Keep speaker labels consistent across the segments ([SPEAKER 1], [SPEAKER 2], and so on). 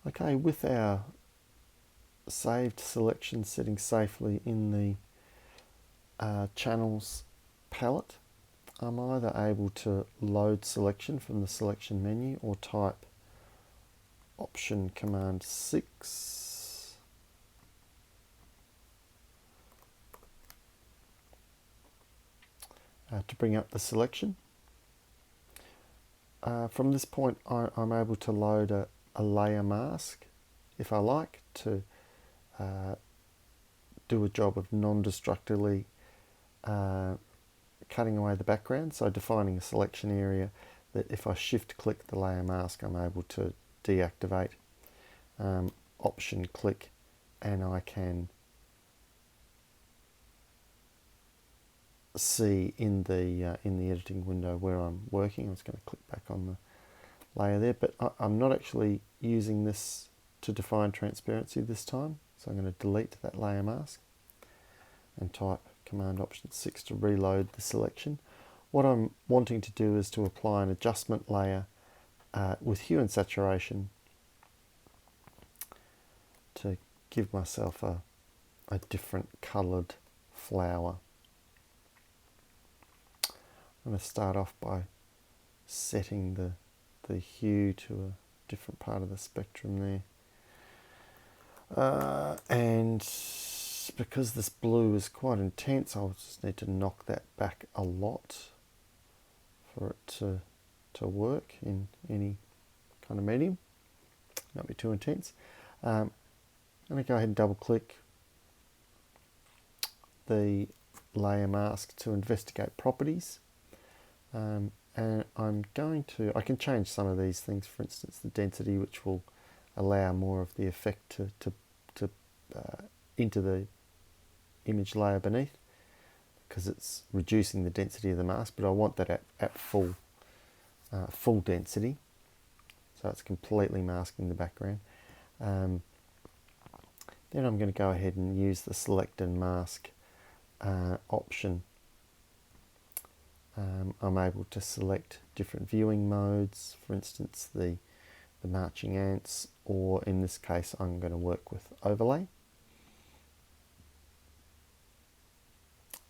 [SPEAKER 1] Okay, with our saved selection sitting safely in the channels palette, I'm either able to load selection from the selection menu or type Option Command 6 to bring up the selection. From this point I'm able to load a layer mask if I like to do a job of non-destructively cutting away the background, so defining a selection area that if I shift click the layer mask I'm able to deactivate. Option click and I can see in the editing window where I'm working. I'm just going to click back on the layer there, but I'm not actually using this to define transparency this time, so I'm going to delete that layer mask and type Command Option 6 to reload the selection. What I'm wanting to do is to apply an adjustment layer with hue and saturation to give myself a different coloured flower. I'm going to start off by setting the hue to a different part of the spectrum there. And because this blue is quite intense, I'll just need to knock that back a lot for it to work in any kind of medium. Not be too intense. I'm going to go ahead and double click the layer mask to investigate properties. And I'm going to, I can change some of these things, for instance the density, which will allow more of the effect to into the image layer beneath, because it's reducing the density of the mask, but I want that at full density, so it's completely masking the background. Then I'm going to go ahead and use the select and mask option. I'm able to select different viewing modes, for instance the marching ants, or in this case I'm going to work with overlay.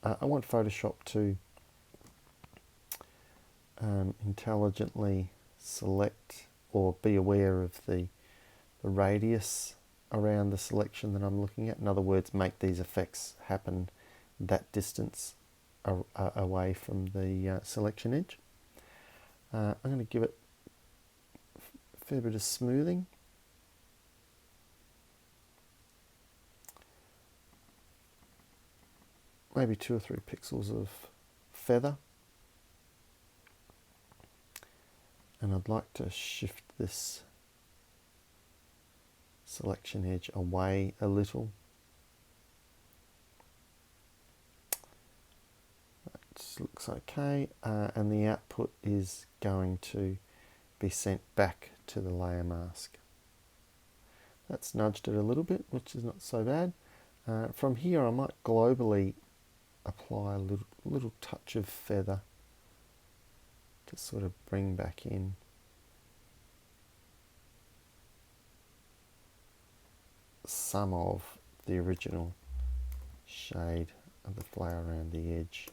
[SPEAKER 1] I want Photoshop to intelligently select or be aware of the radius around the selection that I'm looking at. In other words, make these effects happen that distance away from the selection edge. I'm going to give it a fair bit of smoothing. Maybe 2 or 3 pixels of feather. And I'd like to shift this selection edge away a little. That looks okay, and the output is going to be sent back to the layer mask. That's nudged it a little bit, which is not so bad. From here I might globally apply a little touch of feather to sort of bring back in some of the original shade of the flower around the edge.